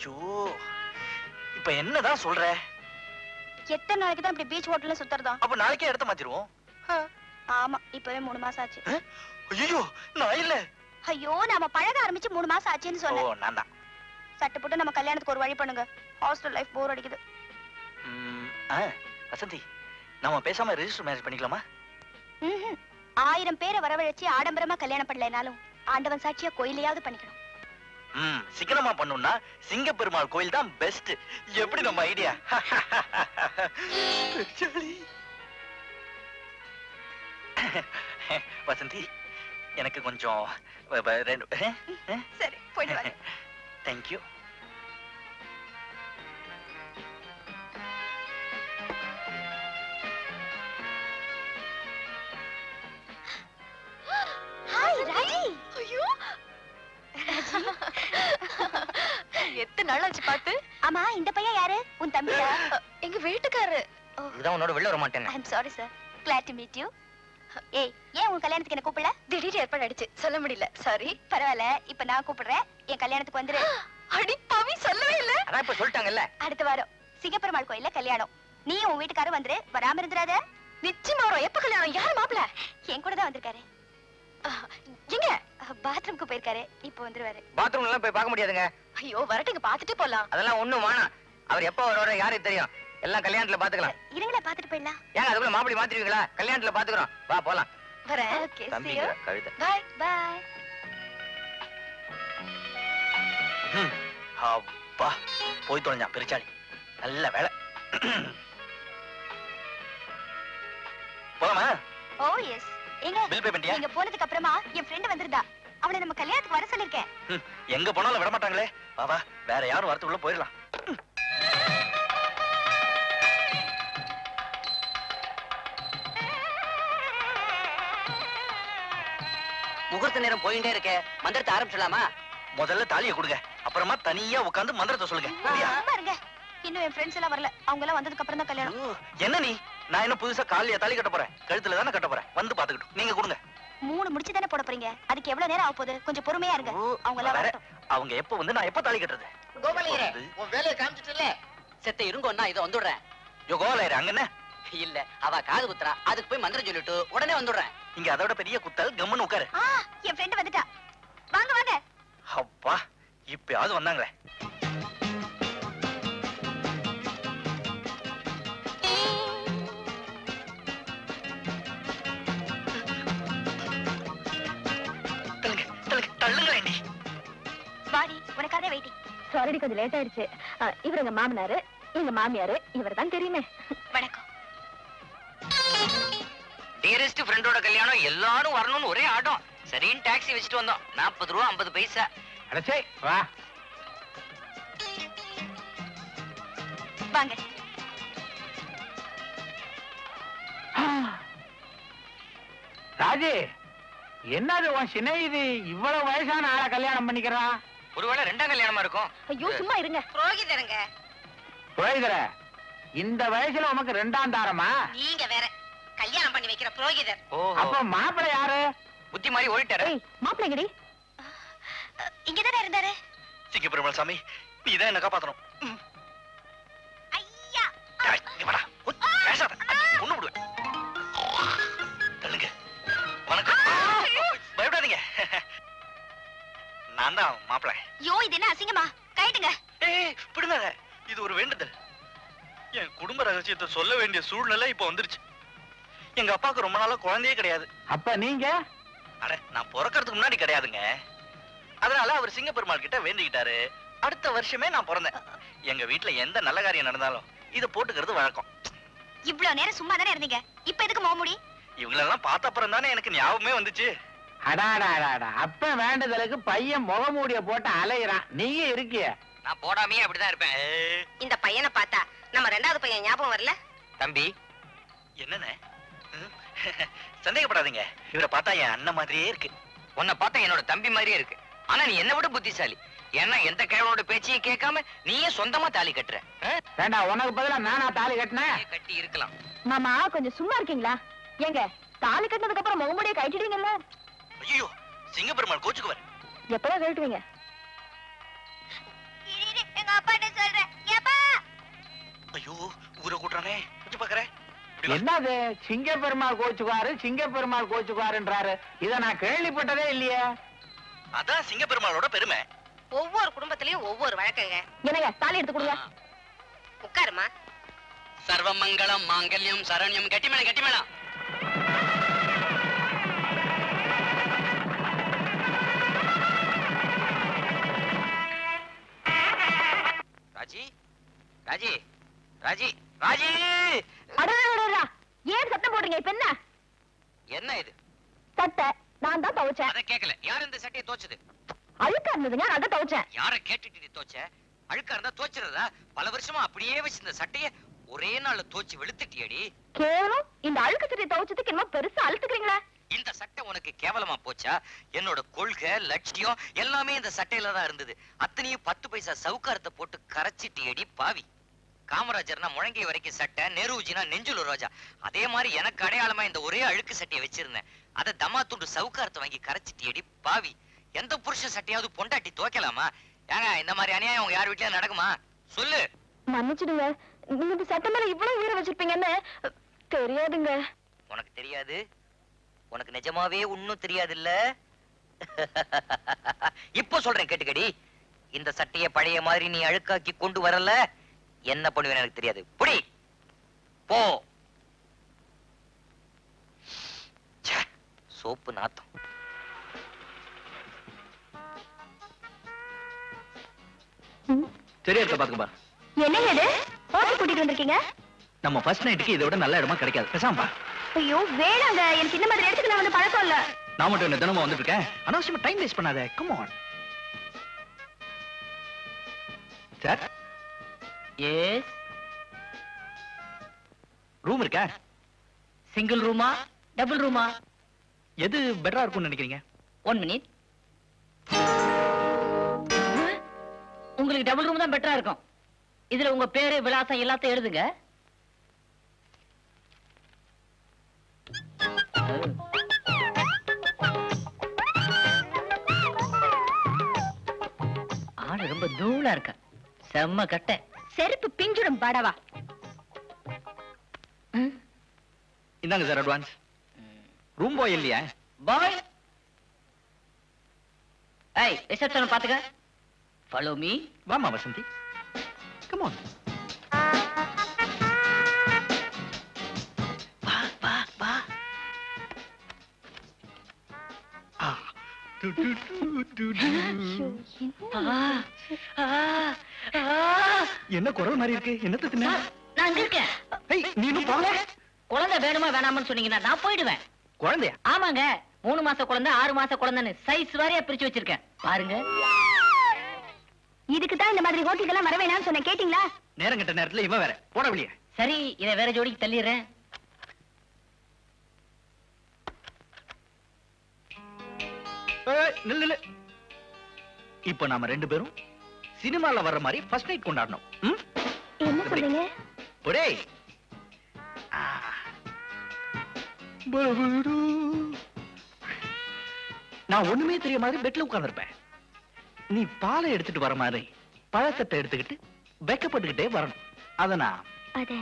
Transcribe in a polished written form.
ஐயோ, இப்ப என்னதான் சொல்ற? எத்தனை நாளைக்கு தான் இப்படி பீச் ஹோட்டல்ல சுத்துறதா? அப்ப நாளைக்கே இடத்த மாத்திருவோம். ஆமா, இப்பவே 3 மாசம் ஆச்சு. ஐயோ, நான் இல்ல. ஐயோ, நாம பழக ஆரம்பிச்சு 3 மாசம் ஆச்சுன்னு சொன்னேன். ஓ, நான் தான். சட்டு போட்டு நம்ம கல்யாணத்துக்கு ஒரு வழி பண்ணுங்க. ஹாஸ்டல் லைஃப் போர் அடிக்குது. வசந்தி, நாம பேசாம ரெஜிஸ்டர் மேரேஜ் பண்ணிக்கலாமா? 1000 பேரை வரவழைச்சு ஆடம்பரமா கல்யாணம் பண்ணலைனாலும் ஆண்டவன் சாட்சியா கோயிலையாவது பண்ணிக்கணும். சிக்கனமா பண்ணணும்னா சிங்கப்பெருமாள் கோயில் தான் பெஸ்ட். எப்படி நம்ம ஐடியா? வசந்தி, எனக்கு கொஞ்சம் சரி, போயிட்டு வாங்க. தேங்க்யூ. ஹாய் ராஜி. ஐயோ, எத்தனை நாள் ஆச்சு பாத்து? ஆமா, இந்த பையன் யாரு? உன் தம்பியா? எங்க வீட்டுக்காரரு. இதுதான் உன்னோட வெளில வர மாட்டேன். I am sorry sir. glad to meet you. ஏய், ஏன் உன் கல்யாணத்துக்கு என்ன கூப்பிடல? திடீர் ஏற்பாடு ஆயிடுச்சு, சொல்ல முடியல. சாரி. பரவாயில்ல, இப்ப நான் கூப்பிடுறேன். என் கல்யாணத்துக்கு வந்துரு. அடி பாவி, சொல்லவே இல்ல. அதான் இப்ப சொல்லிட்டாங்கல்ல. அடுத்த வாரம் சிங்கப்பெருமாள் கோயில்ல கல்யாணம். நீ உன் வீட்டுக்காரர் வந்துரு. வராம இருந்துராத. நிச்சயமா வரும். எப்ப கல்யாணம்? யார் மாப்பிள்ள? என் கூட தான் வந்திருக்காரு. எங்க? பாத்ரூம்க்கு போயிருக்காரு. இப்போ வந்துருவாரு. பாத்ரூம்ல எல்லாம் போய் பார்க்க முடியாதுங்க. ஐயோ, வரட்டுங்க, பாத்துட்டு போலாம். அதெல்லாம் ஒண்ணும் வேணாம். அவர் எப்ப வர யாருக்கு தெரியும்? எல்லாம் கல்யாணத்துல பாத்துக்கலாம். இருங்களே, பாத்துட்டு போயிடலாம். ஏங்க அதுக்குள்ள மாப்பிள்ளை மாத்திருவீங்களா? கல்யாணத்துல பாத்துக்கிறோம். வா போலாம். வரேன். ஓகே, தம்பி see you. கழுதை. Bye bye. அப்பா, போய் தொலைஞ்சான் பெருச்சாளி. நல்ல வேலை. போலாமா? ஓ எஸ். எங்க பில் பே பண்ணிட்டியா? நீங்க போனதுக்கு அப்புறமா என் ஃப்ரெண்ட் வந்திருந்தா. அவளை நம்ம கல்யாணத்துக்கு வர சொல்லிருக்கேன். எங்க போனாலும் விட மாட்டாங்களே. வா வா, வேற யாரும் வரத்துக்குள்ள போயிடலாம். முகூர்த்த நேரம் போயிட்டே இருக்கே, மந்திரத்தை ஆரம்பிச்சலாமா? முதல்ல தாலியை கொடுங்க, அப்புறமா தனியா உட்கார்ந்து மந்திரத்தை சொல்லுங்க. ஆமா இருங்க. இன்னும் என் ஃப்ரெண்ட்ஸ் எல்லாம் வரல. அவங்க எல்லாம் வந்ததுக்கு அப்புறம் தான் கல்யாணம். என்ன நீ? நான் என்ன புதுசா காலையா தாலி கட்ட போறேன்? கழுத்துல தானே கட்ட போறேன். வந்து பாத்துக்கிட்டு நீங்க கொடுங்க. 3 முடிச்சு தானே போட போறீங்க. அதுக்கு எவ்வளவு நேரம் ஆக போகுது? கொஞ்சம் பொறுமையா இருங்க. அவங்க எல்லாம் வரட்டும். அவங்க எப்ப வந்து நான் எப்ப தாலி கட்டுறது? கோபாலயரே, உன் வேலையை காமிச்சிட்டல. செத்த இருங்கோன்னா இத வந்துடுறேன். யோ கோபாலயரே, அங்க என்ன? இல்ல, அவ காது குத்துறா. அதுக்கு போய் மந்திரம் சொல்லிட்டு உடனே வந்துடுறேன். இங்க அதோட பெரிய குத்தல். கம்முன்னு உட்காரு. என் ஃப்ரெண்ட் வந்துட்டா. வாங்க வாங்க. அப்பா, இப்பயாவது வந்தாங்களே. தள்ளுங்களேண்டி. வாடி, உனக்காக வெயிட்டிங். சாரி, கொஞ்சம் லேட் ஆயிடுச்சு. இவர் எங்க மாமனாரு, எங்க மாமியாரு. இவர் தான் தெரியுமே. வணக்கம். டியரஸ்ட் ஃப்ரெண்டோட கல்யாணம், எல்லாரும் வரணும்னு ஒரே ஆட்டம். சரின்னு டாக்ஸி வச்சுட்டு வந்தோம். 40 ரூபா 50 பைசா. அடச்சே, வா. வாங்க. ராஜி, என்னது உன் சின்ன இது இவ்வளவு வயசான ஆளை கல்யாணம் பண்ணிக்கிறான்? ஒருவேளை 2ஆம் கல்யாணமா இருக்கும். ஐயோ, சும்மா இருங்க. புரோகிதருங்க. புரோகிதர, இந்த வயசுல உனக்கு 2ஆம் தாரமா? நீங்க வேற கல்யாணம் பண்ணி வைக்கிற புரோகிதர். அப்ப மாப்பிள்ளை யாரு? புத்தி மாதிரி ஓடிட்டாரு. மாப்பிள்ளை எங்கடி? இங்கதானே இருந்தாரு. சிங்கப்பெருமாள் சாமி, நீ தான் என்ன காப்பாத்தணும். ஐயா, பேசாத, ஒண்ணு விடுவேன். தள்ளுங்க. வணக்கம். பயப்படாதீங்க, நான் தான் மாப்பிள்ளை. யோ, இது என்ன அசிங்கமா? கைட்டுங்க. ஏய், விடுங்க. இது ஒரு வேண்டுதல். என் குடும்ப ரகசியத்தை சொல்ல வேண்டிய சூழ்நிலை இப்ப வந்துருச்சு. எங்க அப்பாவுக்கு ரொம்ப நாளா குழந்தையே கிடையாது. அப்ப நீங்க? அட, நான் பிறக்கிறதுக்கு முன்னாடி கிடையாதுங்க. அதனால அவர் சிங்கப்பெருமாள் கிட்ட வேண்டிக்கிட்டாரு. அடுத்த வருஷமே நான் பிறந்தேன். எங்க வீட்டுல எந்த நல்ல காரியம் நடந்தாலும் இத போட்டுக்கிறது வழக்கம். இவ்வளவு நேரம் சும்மா தானே இருந்தீங்க. இப்ப எதுக்கு மோமுடி? இவங்களெல்லாம் பார்த்த அப்புறம் தானே எனக்கு ஞாபகமே வந்துச்சு. அடாடாடாடா, அப்ப வேண்டுதலுக்கு பையன் முகமூடிய போட்டு அலையிறான். நீங்க இருக்கிய? நான் போடாமையே அப்படிதான் இருப்பேன். இந்த பையனை பார்த்தா நம்ம 2வது பையன் ஞாபகம் வரல. தம்பி, என்னன்னு சந்தேகப்படாதீங்க. இவரை பார்த்தா என் அண்ணன் மாதிரியே இருக்கு. உன்னை பார்த்தா என்னோட தம்பி மாதிரியே இருக்கு. ஆனா நீ என்ன விட புத்திசாலி. ஏன்னா எந்த கிழவனோட பேச்சையும் கேட்காம நீயே சொந்தமா தாலி கட்டுற. வேண்டா, உனக்கு பதிலா நானா தாலி கட்டினேன்? கட்டி இருக்கலாம். மாமா, கொஞ்சம் சும்மா இருக்கீங்களா? ஏங்க, தாலி கட்டினதுக்கு அப்புறம் முகமுடிய கட்டிடுவீங்கல்ல? ஐயோ, சிங்கப்பெருமாள் கோச்சுக்குவார். எப்பதான் கட்டுவீங்க? எங்க சொல்றேன். ஏப்பா ஐயோ ஊரை கூட்டுறானே கொஞ்சம் பாக்குறேன். என்னது சிங்க பெருமாள் கோச்சுக்காரு சிங்க பெருமாள் கோச்சுக்காருன்றாரு? இத நான் கேள்விப்பட்டதே இல்லையே. அதான் சிங்க பெருமாளோட பெருமை. ஒவ்வொரு குடும்பத்திலயும் ஒவ்வொரு வழக்கங்க. என்னங்க தாலி எடுத்து கொடுங்க. உட்காருமா. சர்வமங்கலம் மாங்கல்யம் சரண்யம் கட்டிமேளம் கட்டிமேளம். ராஜி ராஜி ராஜி ராஜி அடடடடடா, ஏன் சத்தம் போடுறீங்க? இப்ப என்ன என்ன இது? சட்டை நான் தான் துவைச்சேன். அத கேக்கல. யார் இந்த சட்டையை தோச்சது? அழுக்கா இருந்ததுங்க, நான் தான் துவைச்சேன். யார கேட்டுட்டு நீ தோச்ச? அழுக்கா இருந்தா தோச்சிரதா? பல வருஷமா அப்படியே வச்சு இந்த சட்டைய ஒரே நாள்ல தோச்சு வெளுத்துட்டியடி. கேவலம், இந்த அழுக்கு சட்டையை துவைச்சதுக்கு என்னமோ பெருசா அழுத்துக்கிறீங்களா? இந்த சட்டை உனக்கு கேவலமா போச்சா? என்னோட கொள்கை லட்சியம் எல்லாமே இந்த சட்டையில தான் இருந்தது. அத்தனையும் 10 பைசா சவுக்காரத்தை போட்டு கரைச்சிட்டியடி பாவி. காமராஜர்னா முழங்கை வரைக்கும் சட்டை, நேருஜினா நெஞ்சுல ரோஜா. அதே மாதிரி எனக்கு அடையாளமா இந்த ஒரே அழுக்கு சட்டையை வச்சிருந்தேன். அதை தம்மா துண்டு சவுக்காரத்தை வாங்கி கரைச்சிட்டியடி பாவி. எந்த புருஷ சட்டையாவது பொண்டாட்டி துவைக்கலாமா? ஏங்க இந்த மாதிரி அநியாயம் உங்க யார் வீட்லயும் நடக்குமா? சொல்லு. மன்னிச்சிடுங்க, நீங்க இந்த சட்டை மேல இவ்வளவு உயிரை வச்சிருப்பீங்கன்னு தெரியாதுங்க. உனக்கு தெரியாது? உனக்கு நிஜமாவே ஒண்ணும் தெரியாது இல்ல? இப்போ சொல்றேன் கேட்டுக்கடி. இந்த சட்டைய பழைய மாதிரி நீ அழுக்காக்கி கொண்டு வரல, என்ன பண்ணுவேன்னு எனக்கு தெரியாது. புடி போ. சோப்பு நாத்தம். சரியா இருக்க பாத்துக்க. என்னங்க இது ஹோட்டல் கூட்டிட்டு வந்திருக்கீங்க? நம்ம ஃபர்ஸ்ட் நைட்டுக்கு இதை விட நல்ல இடமா கிடைக்காது. பேசாம ஐயோ வேணாங்க, எனக்கு இந்த மாதிரி இடத்துக்கு நான் வந்து பழக்கம் இல்ல. நான் மட்டும் என்ன தினமும் வந்துட்டு இருக்கேன். அனாவசியமா டைம் வேஸ்ட் பண்ணாத. Come on sir. Yes. Room இருக்கா? சிங்கிள் ரூமா டபுள் ரூமா? எது பெட்டரா இருக்கும்னு நினைக்கிறீங்க? 1 மினிட். உங்களுக்கு டபுள் ரூம் தான் பெட்டரா இருக்கும். இதுல உங்க பேரு விலாசம் எல்லாத்தையும் எழுதுங்க. ஆளு ரொம்ப தூளா இருக்க. செம்ம கட்டை. செருப்பு பிஞ்சிடும் படவா. இந்தாங்க சார் அட்வான்ஸ். ரூம் பாய் இல்லையா? பாய். ஏய் ரிசப்ஷன் பாத்துக்க. Follow me. வாமா வசந்தி. Come on. வா வா வா. என்ன குரல் மாதிரி இருக்கு? என்னத்த தின்ன? நான் அங்க இருக்கேன். ஏய் நீ இன்னும் போகல? குழந்தை வேணுமா வேணாமான்னு சொன்னீங்கன்னா நான் போயிடுவேன். குழந்தையா? ஆமாங்க, 3 மாச குழந்தை 6 மாச குழந்தைன்னு சைஸ் வாரியா பிரிச்சு வச்சிருக்கேன் பாருங்க. இதுக்கு தான் இந்த மாதிரி ஹோட்டலுக்கு வர வேணாம்னு சொன்னேன், கேட்டீங்களா? நேரம் கட்ட நேரத்துல இவன் வேற போட வெளியே. சரி, இதை வேற ஜோடிக்கு தள்ளிடுறேன். நில்லு. இப்ப நாம 2 பேரும் சினிமால வர்ற மாதிரி ஃபர்ஸ்ட் நைட் கொண்டாடணும். என்ன சொல்றீங்க? ஒரே நான் ஒண்ணுமே தெரிய மாதிரி பெட்ல உட்கார்ந்திருப்பேன். நீ பாலை எடுத்துட்டு வர மாதிரி பழக்கத்தை எடுத்துக்கிட்டு வெக்கப்பட்டுக்கிட்டே வரணும். அத நான் அத